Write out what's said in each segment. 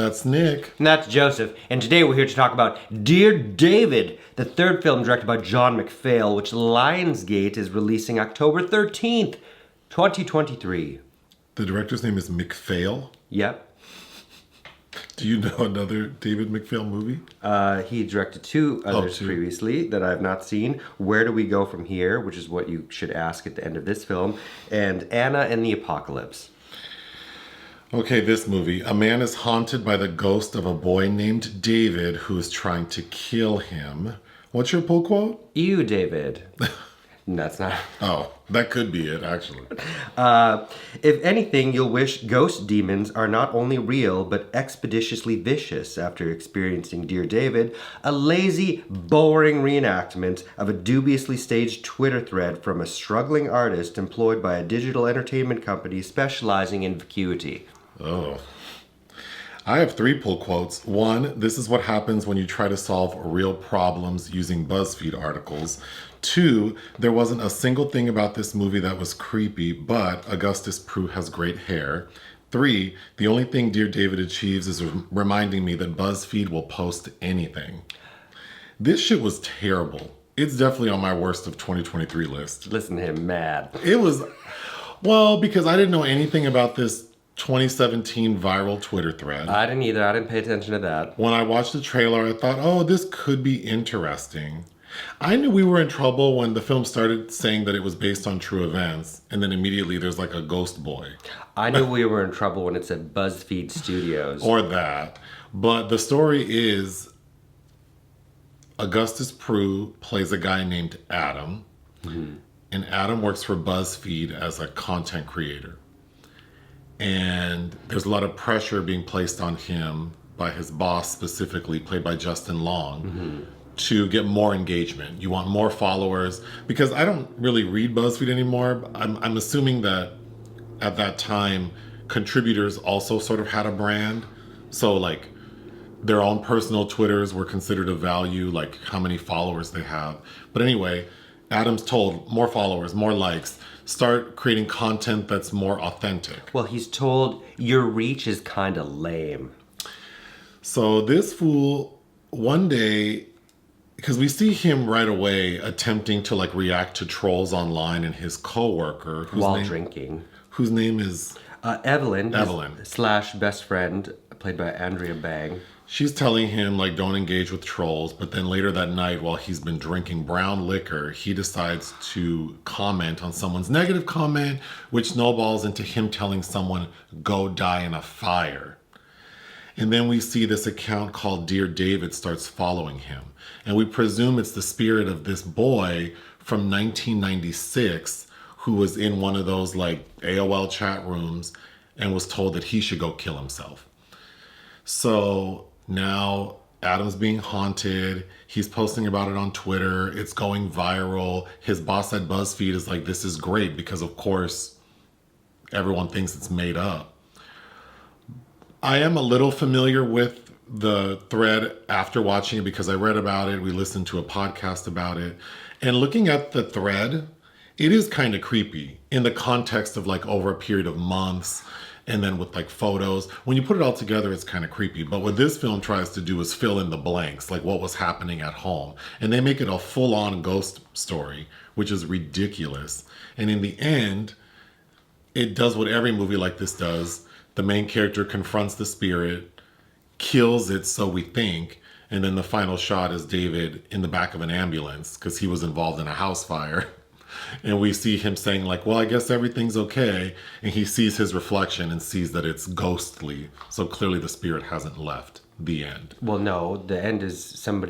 That's Nick. And that's Joseph. And today we're here to talk about Dear David, the third film directed by John McPhail, which Lionsgate is releasing October 13th, 2023. The director's name is McPhail. Yep. Do you know another David McPhail movie? He directed two others previously that I've not seen. Where Do We Go From Here, which is what you should ask at the end of this film, and Anna and the Apocalypse. Okay, this movie. A man is haunted by the ghost of a boy named David who is trying to kill him. What's your pull quote? Ew, David. That's not... Oh, that could be it, actually. If anything, you'll wish ghost demons are not only real, but expeditiously vicious after experiencing Dear David, a lazy, boring reenactment of a dubiously staged Twitter thread from a struggling artist employed by a digital entertainment company specializing in vacuity. Oh. I have 3 pull quotes. 1, this is what happens when you try to solve real problems using Buzzfeed articles. 2, there wasn't a single thing about this movie that was creepy, but Augustus Prew has great hair. 3, the only thing Dear David achieves is reminding me that Buzzfeed will post anything. This shit was terrible. It's definitely on my worst of 2023 list. Listen to him mad. It was, well, because I didn't know anything about this 2017 viral Twitter thread. I didn't either. I didn't pay attention to that. When I watched the trailer, I thought, oh, this could be interesting. I knew we were in trouble when the film started saying that it was based on true events, and then immediately there's like a ghost boy. I knew we were in trouble when it said Buzzfeed Studios. Or that. But the story is Augustus Prew plays a guy named Adam, and Adam works for Buzzfeed as a content creator. And there's a lot of pressure being placed on him by his boss, specifically played by Justin Long, to get more engagement. You want more followers, because I don't really read Buzzfeed anymore. I'm assuming that at that time, contributors also sort of had a brand. So like their own personal Twitters were considered a value, like how many followers they have. But anyway, Adam's told more followers, more likes, start creating content that's more authentic. Well, he's told your reach is kind of lame. So this fool, one day, because we see him right away attempting to like react to trolls online, and his coworker while drinking, whose name is Evelyn / best friend, played by Andrea Bang. She's telling him like don't engage with trolls, but then later that night while he's been drinking brown liquor, he decides to comment on someone's negative comment, which snowballs into him telling someone go die in a fire. And then we see this account called Dear David starts following him. And we presume it's the spirit of this boy from 1996 who was in one of those like AOL chat rooms and was told that he should go kill himself. So now Adam's being haunted. He's posting about it on Twitter. It's going viral. His boss at BuzzFeed is like, this is great because of course everyone thinks it's made up. I am a little familiar with the thread after watching it because I read about it. We listened to a podcast about it. And looking at the thread, it is kind of creepy in the context of like over a period of months. And then with like photos, when you put it all together, it's kind of creepy. But what this film tries to do is fill in the blanks, like what was happening at home. And they make it a full-on ghost story, which is ridiculous. And in the end, it does what every movie like this does. The main character confronts the spirit, kills it, so we think. And then the final shot is David in the back of an ambulance because he was involved in a house fire. And we see him saying like, well, I guess everything's okay. And he sees his reflection and sees that it's ghostly. So clearly the spirit hasn't left. The end. Well, no, the end is some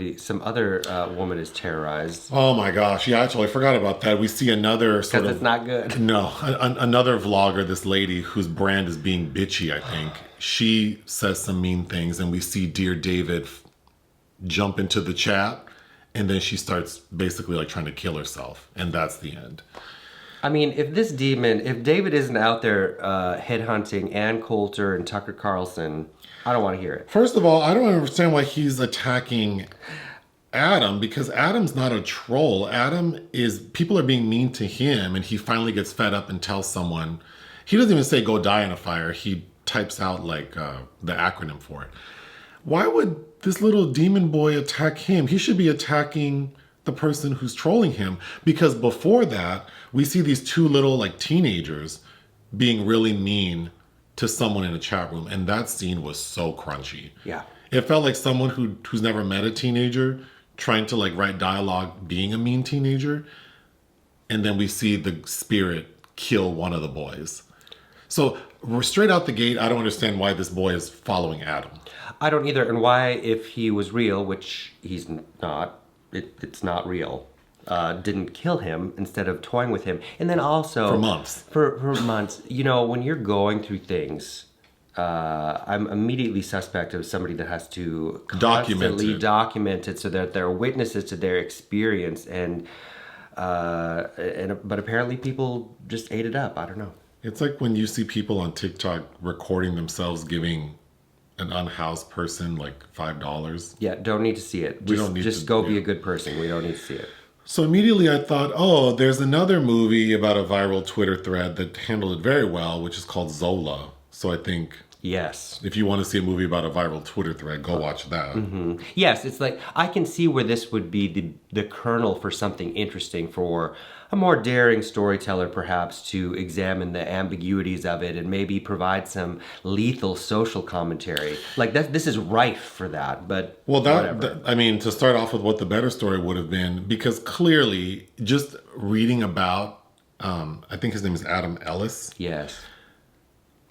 other woman is terrorized. Oh my gosh. Yeah, actually, I forgot about that. We see another sort of... Because it's not good. No, another vlogger, this lady whose brand is being bitchy, I think. She says some mean things and we see Dear David jump into the chat. And then she starts basically like trying to kill herself. And that's the end. I mean, if David isn't out there headhunting Ann Coulter and Tucker Carlson, I don't want to hear it. First of all, I don't understand why he's attacking Adam, because Adam's not a troll. People are being mean to him, and he finally gets fed up and tells someone. He doesn't even say go die in a fire. He types out like the acronym for it. Why would this little demon boy attack him? He should be attacking the person who's trolling him, because before that, we see these two little like teenagers being really mean to someone in a chat room, and that scene was so crunchy. Yeah. It felt like someone who's never met a teenager trying to like write dialogue being a mean teenager, and then we see the spirit kill one of the boys. So we're straight out the gate, I don't understand why this boy is following Adam. I don't either, and why, if he was real, which he's not, it's not real, didn't kill him instead of toying with him. And then also... For months. For months. You know, when you're going through things, I'm immediately suspect of somebody that has to constantly document it so that they're witnesses to their experience. But apparently people just ate it up. I don't know. It's like when you see people on TikTok recording themselves giving an unhoused person like $5. Yeah, don't need to see it. We don't need just to, go be a good person. We don't need to see it. So immediately I thought, oh, there's another movie about a viral Twitter thread that handled it very well, which is called Zola. So I think, yes, if you want to see a movie about a viral Twitter thread, go watch that. Mm-hmm. Yes, it's like, I can see where this would be the kernel for something interesting for a more daring storyteller, perhaps, to examine the ambiguities of it and maybe provide some lethal social commentary. Like, this is rife for that, but well, whatever. I mean, to start off with what the better story would have been, because clearly, just reading about, I think his name is Adam Ellis. Yes.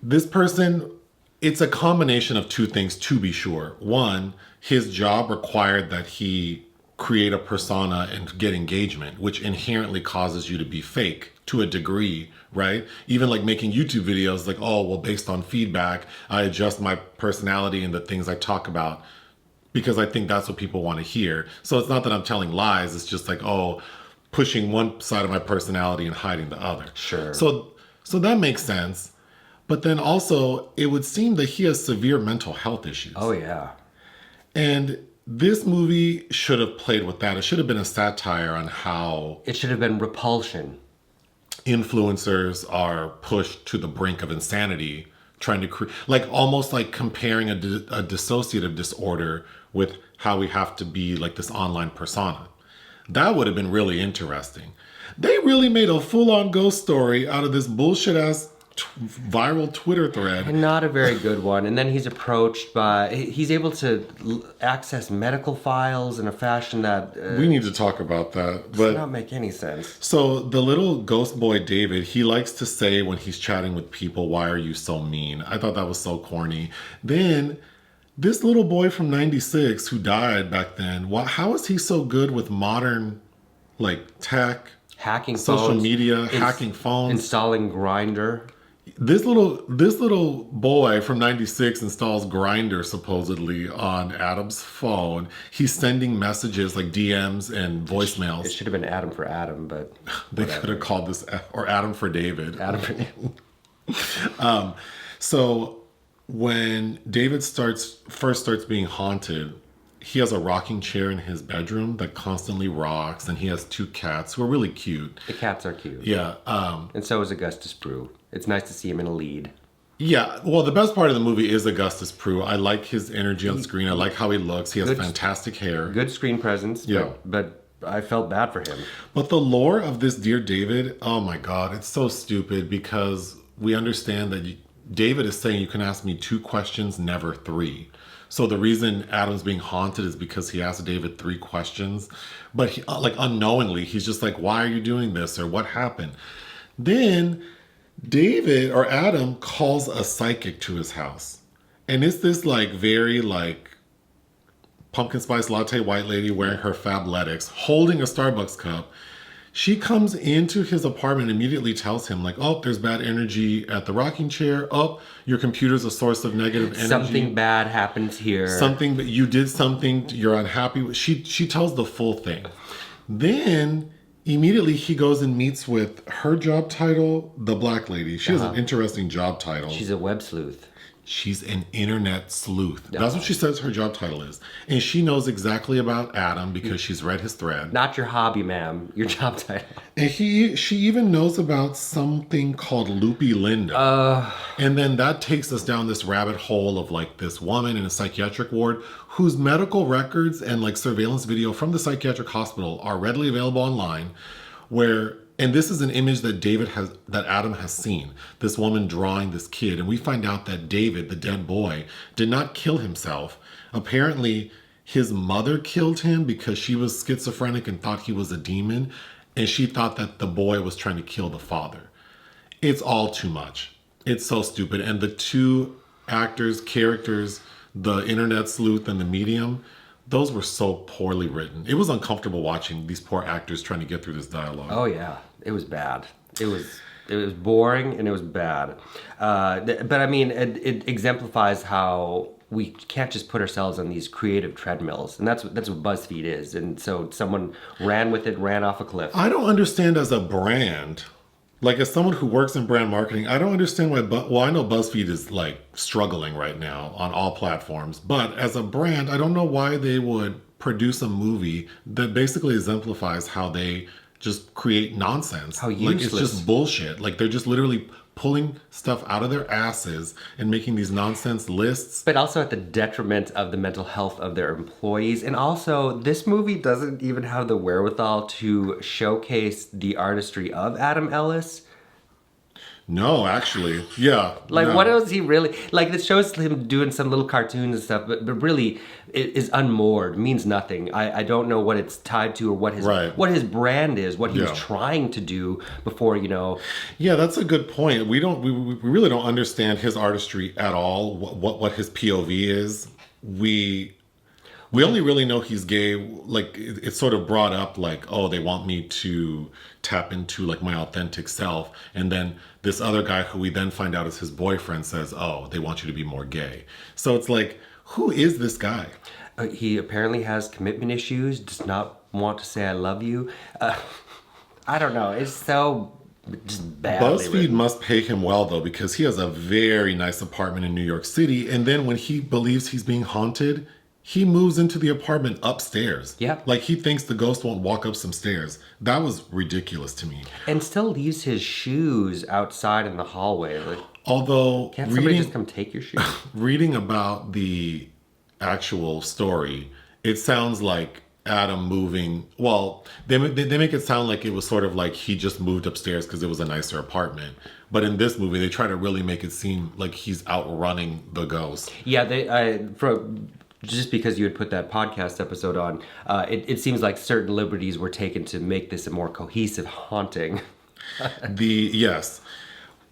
This person, it's a combination of two things, to be sure. One, his job required that he create a persona and get engagement, which inherently causes you to be fake to a degree, right? Even like making YouTube videos, like, oh, well, based on feedback, I adjust my personality and the things I talk about because I think that's what people want to hear. So it's not that I'm telling lies. It's just like, oh, pushing one side of my personality and hiding the other. Sure. So that makes sense. But then also, it would seem that he has severe mental health issues. Oh, yeah. And this movie should have played with that. It should have been a satire on how... It should have been repulsion. Influencers are pushed to the brink of insanity, trying to create... Like, almost like comparing a dissociative disorder with how we have to be like this online persona. That would have been really interesting. They really made a full-on ghost story out of this bullshit-ass viral Twitter thread. And not a very good one. And then he's approached by... He's able to access medical files in a fashion that... we need to talk about that. Does not make any sense. So the little ghost boy, David, he likes to say when he's chatting with people, why are you so mean? I thought that was so corny. Then this little boy from 96 who died back then, how is he so good with modern like tech? Hacking social phones, media, hacking phones. Installing Grindr. This little boy from 96 installs Grindr supposedly on Adam's phone. He's sending messages like DMs and voicemails. It should have been Adam for Adam, but they could have called this, or Adam for David. Adam for David. So when David first starts being haunted, he has a rocking chair in his bedroom that constantly rocks, and he has two cats who are really cute. The cats are cute. Yeah. And so is Augustus Prew. It's nice to see him in a lead. Yeah. Well, the best part of the movie is Augustus Prew. I like his energy on screen. I like how he looks. He has fantastic hair. Good screen presence. Yeah. But I felt bad for him. But the lore of this Dear David, oh my God, it's so stupid because we understand that David is saying you can ask me 2 questions, never 3. So the reason Adam's being haunted is because he asked David 3 questions. But he, like unknowingly, he's just like, why are you doing this? Or what happened? Then David or Adam calls a psychic to his house. And it's this like very like pumpkin spice latte white lady wearing her Fabletics, holding a Starbucks cup. She comes into his apartment and immediately tells him like, oh, there's bad energy at the rocking chair. Oh, your computer's a source of negative energy. Something bad happens here. Something, but you did something you're unhappy with. She tells the full thing. Then immediately he goes and meets with her job title, the black lady. She has an interesting job title. She's a web sleuth. She's an internet sleuth. That's what she says her job title is. And she knows exactly about Adam because she's read his thread. Not your hobby, ma'am. Your job title. And she even knows about something called Loopy Linda. And then that takes us down this rabbit hole of like this woman in a psychiatric ward whose medical records and like surveillance video from the psychiatric hospital are readily available online, where and this is an image that Adam has seen, this woman drawing this kid. And we find out that David, the dead boy, did not kill himself. Apparently, his mother killed him because she was schizophrenic and thought he was a demon. And she thought that the boy was trying to kill the father. It's all too much. It's so stupid. And the two characters, the internet sleuth and the medium, those were so poorly written. It was uncomfortable watching these poor actors trying to get through this dialogue. Oh yeah, it was bad. It was boring and it was bad. But I mean, it exemplifies how we can't just put ourselves on these creative treadmills, and that's what BuzzFeed is. And so someone ran off a cliff. I don't understand as a brand. Like, as someone who works in brand marketing, I don't understand why, I know BuzzFeed is, like, struggling right now on all platforms. But as a brand, I don't know why they would produce a movie that basically exemplifies how they just create nonsense. How useless. Like, it's just bullshit. Like, they're just literally pulling stuff out of their asses and making these nonsense lists. But also at the detriment of the mental health of their employees. And also, this movie doesn't even have the wherewithal to showcase the artistry of Adam Ellis. No, actually. Yeah. Like, no. what else he really... Like, it shows him doing some little cartoons and stuff, but really, it is unmoored, means nothing. I don't know what it's tied to or what his brand is, what he was trying to do before, you know... Yeah, that's a good point. We really don't understand his artistry at all, what his POV is. We only really know he's gay. Like, it's sort of brought up like, oh, they want me to tap into like my authentic self. And then this other guy who we then find out is his boyfriend says, oh, they want you to be more gay. So it's like, who is this guy? He apparently has commitment issues, does not want to say I love you. I don't know. It's so just badly BuzzFeed written. must pay him well, though, because he has a very nice apartment in New York City. And then when he believes he's being haunted, he moves into the apartment upstairs. Yeah. Like, he thinks the ghost won't walk up some stairs. That was ridiculous to me. And still leaves his shoes outside in the hallway. Like, Although, can't somebody just come take your shoes? reading about the actual story, it sounds like Adam moving... Well, they make it sound like it was sort of like he just moved upstairs because it was a nicer apartment. But in this movie, they try to really make it seem like he's outrunning the ghost. Yeah, just because you had put that podcast episode on, it seems like certain liberties were taken to make this a more cohesive haunting. Yes.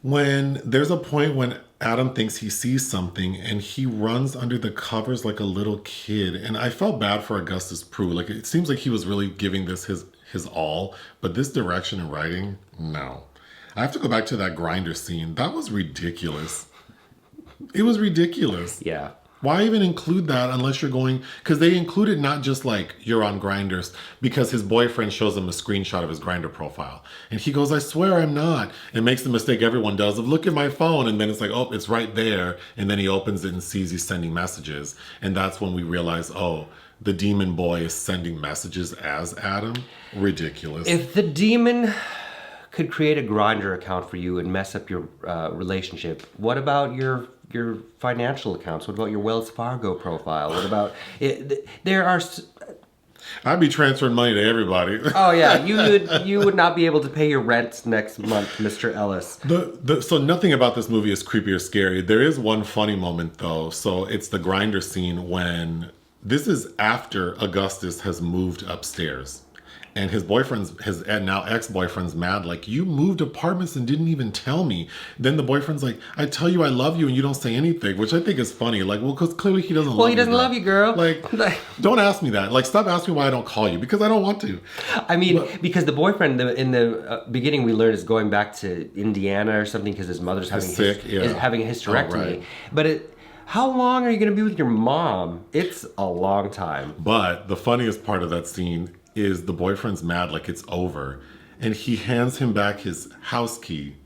When there's a point when Adam thinks he sees something and he runs under the covers like a little kid. And I felt bad for Augustus Prew. Like, it seems like he was really giving this his all. But this direction and writing, no. I have to go back to that grinder scene. That was ridiculous. It was ridiculous. Yeah. Why even include that unless you're going... Because they included not just like, you're on Grinders, because his boyfriend shows him a screenshot of his Grindr profile. And he goes, I swear I'm not. And makes the mistake everyone does of, look at my phone. And then it's like, oh, it's right there. And then he opens it and sees he's sending messages. And that's when we realize, oh, the demon boy is sending messages as Adam. Ridiculous. If the demon could create a Grindr account for you and mess up your relationship, what about your financial accounts? What about your Wells Fargo profile? What about it? There are... I'd be transferring money to everybody. Oh yeah, you would not be able to pay your rent next month, Mr. Ellis. So nothing about this movie is creepy or scary. There is one funny moment though. So it's the grinder scene when this is after Augustus has moved upstairs. And his now ex-boyfriend's mad, like, you moved apartments and didn't even tell me. Then the boyfriend's like, I tell you I love you and you don't say anything, which I think is funny. Like, well, because clearly he doesn't love you. Well, he doesn't love you, girl. Like, don't ask me that. Like, stop asking me why I don't call you, because I don't want to. I mean, because the boyfriend in the beginning we learned is going back to Indiana or something because his mother's having having a hysterectomy. Oh, right. But how long are you going to be with your mom? It's a long time. But the funniest part of that scene is the boyfriend's mad like it's over, and he hands him back his house key.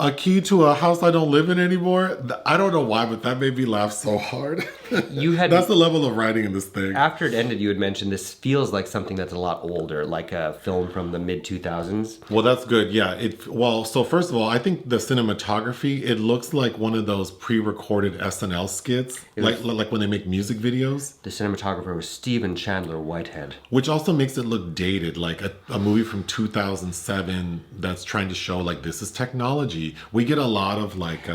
a key to a house I don't live in anymore. I don't know why, but that made me laugh so hard. That's the level of writing in this thing. After it ended, you had mentioned this feels like something that's a lot older, like a film from the mid-2000s. Well, that's good. Yeah. So first of all, I think the cinematography, it looks like one of those pre-recorded SNL skits, like when they make music videos. The cinematographer was Stephen Chandler Whitehead. Which also makes it look dated, like a movie from 2007 that's trying to show like this is technology. We get a lot of like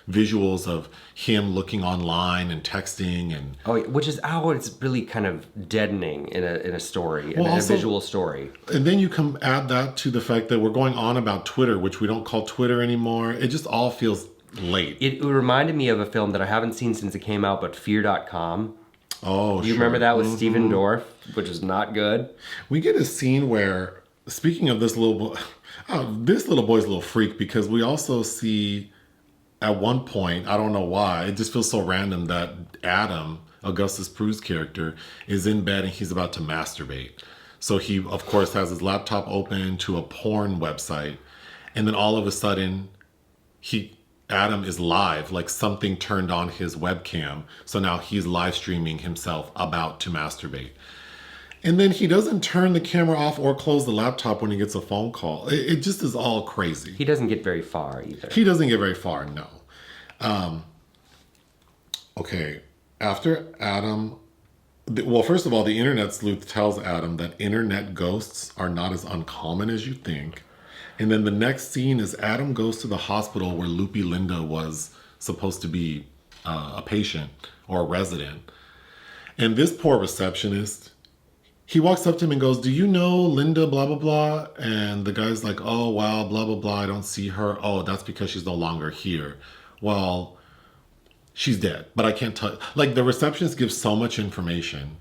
visuals of him looking online and texting and which is how it's really kind of deadening in a story, in a visual story. And then you add that to the fact that we're going on about Twitter, which we don't call Twitter anymore. It just all feels late. It reminded me of a film that I haven't seen since it came out, but Fear.com. Oh, you remember that with Stephen Dorff, which is not good. We get a scene where, speaking of this little boy, this little boy's a little freak because we also see at one point, I don't know why, it just feels so random that Adam, Augustus Prew's character, is in bed and he's about to masturbate. So he, of course, has his laptop open to a porn website. And then all of a sudden, Adam is live, like something turned on his webcam. So now he's live streaming himself about to masturbate. And then he doesn't turn the camera off or close the laptop when he gets a phone call. It just is all crazy. He doesn't get very far either. He doesn't get very far, no. Okay, after Adam... Well, first of all, the internet sleuth tells Adam that internet ghosts are not as uncommon as you think. And then the next scene is Adam goes to the hospital where Loopy Linda was supposed to be a patient or a resident. And this poor receptionist, he walks up to him and goes, "Do you know Linda, blah, blah, blah?" And the guy's like, "Oh, wow, blah, blah, blah. I don't see her. Oh, that's because she's no longer here." Well, she's dead, but I can't tell. Like, the receptionist gives so much information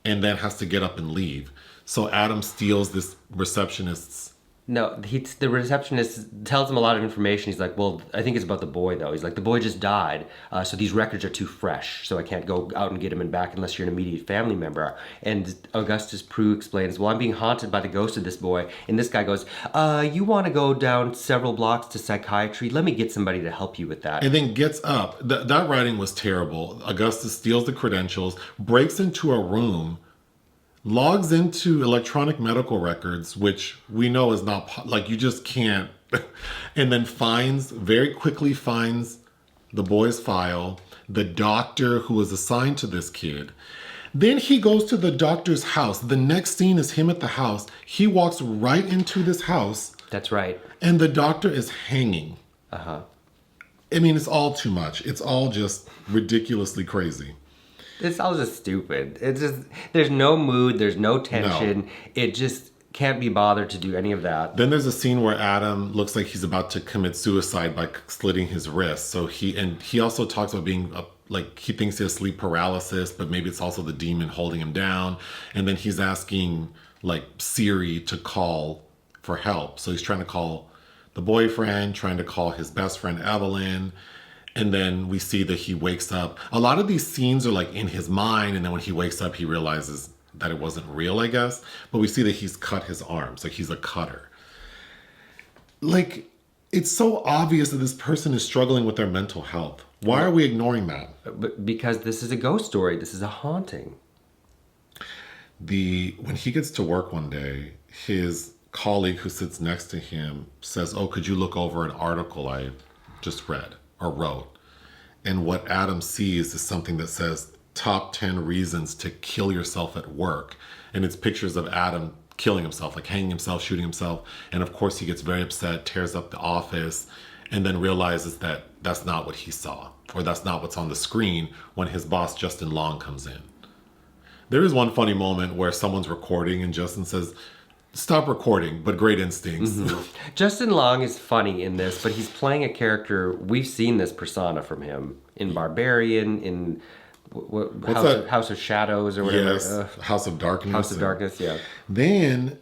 and then has to get up and leave. So Adam steals this receptionist's... No, the receptionist tells him a lot of information. He's like, well, I think it's about the boy, though. He's like, the boy just died, so these records are too fresh, so I can't go out and get him back unless you're an immediate family member. And Augustus Prew explains, well, I'm being haunted by the ghost of this boy. And this guy goes, you want to go down several blocks to psychiatry? Let me get somebody to help you with that. And then gets up. That writing was terrible. Augustus steals the credentials, breaks into a room, logs into electronic medical records, which we know is not, like, you just can't, and then very quickly finds the boy's file, the doctor who was assigned to this kid. Then he goes to the doctor's house. The next scene is him at the house. He walks right into this house. That's right. And the doctor is hanging. Uh-huh. I mean, it's all too much. It's all just ridiculously crazy. It's all just stupid. It's just, there's no mood, there's no tension. No. It just can't be bothered to do any of that. Then there's a scene where Adam looks like he's about to commit suicide by slitting his wrist. So he also talks about being like, he thinks he has sleep paralysis, but maybe it's also the demon holding him down. And then he's asking like Siri to call for help. So he's trying to call the boyfriend, trying to call his best friend Evelyn. And then we see that he wakes up. A lot of these scenes are like in his mind. And then when he wakes up, he realizes that it wasn't real, I guess. But we see that he's cut his arms. Like, he's a cutter. Like, it's so obvious that this person is struggling with their mental health. Why are we ignoring that? Because this is a ghost story. This is a haunting. When he gets to work one day, his colleague who sits next to him says, "Oh, could you look over an article I just read or wrote?" And what Adam sees is something that says top 10 reasons to kill yourself at work. And it's pictures of Adam killing himself, like hanging himself, shooting himself. And of course he gets very upset, tears up the office, and then realizes that that's not what he saw, or that's not what's on the screen when his boss, Justin Long, comes in. There is one funny moment where someone's recording and Justin says, "Stop recording, but great instincts." Mm-hmm. Justin Long is funny in this, but he's playing a character. We've seen this persona from him in Barbarian, in House of Shadows or whatever. Yes, House of Darkness. House of Darkness, yeah. Then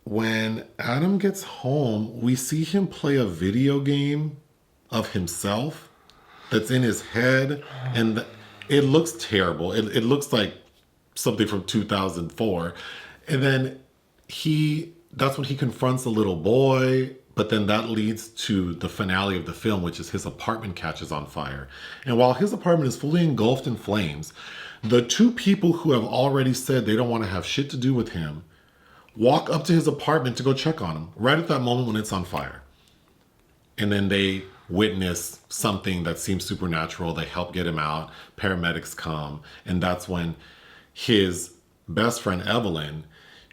when Adam gets home, we see him play a video game of himself that's in his head, and it looks terrible. It looks like something from 2004. And then that's when he confronts a little boy, But then that leads to the finale of the film, which is his apartment catches on fire. And while his apartment is fully engulfed in flames, the two people who have already said they don't want to have shit to do with him walk up to his apartment to go check on him right at that moment when it's on fire. And then they witness something that seems supernatural. They help get him out. Paramedics come. And that's when his best friend, Evelyn,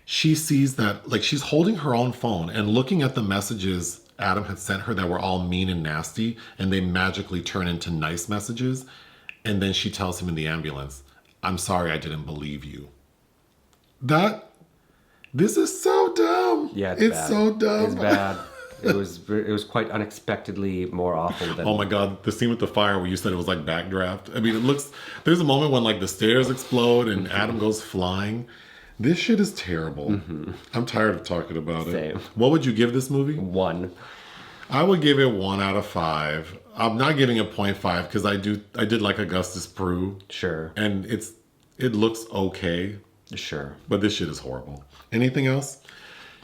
she sees that, like, she's holding her own phone and looking at the messages Adam had sent her that were all mean and nasty, and they magically turn into nice messages. And then she tells him in the ambulance, "I'm sorry I didn't believe you." This is so dumb. Yeah, it's bad. so dumb. It's bad. It was quite unexpectedly more awful than... Oh my God, the scene with the fire where you said it was like Backdraft. I mean, there's a moment when like the stairs explode and Adam goes flying. This shit is terrible. I'm tired of talking about it. Same. What would you give this movie? 1. I would give it 1 out of 5. I'm not giving it 0.5 because I did like Augustus Prew. Sure. And it looks okay. Sure. But this shit is horrible. Anything else?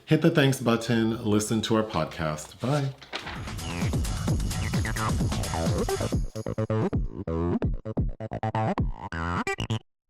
Hit the thanks button. Listen to our podcast. Bye.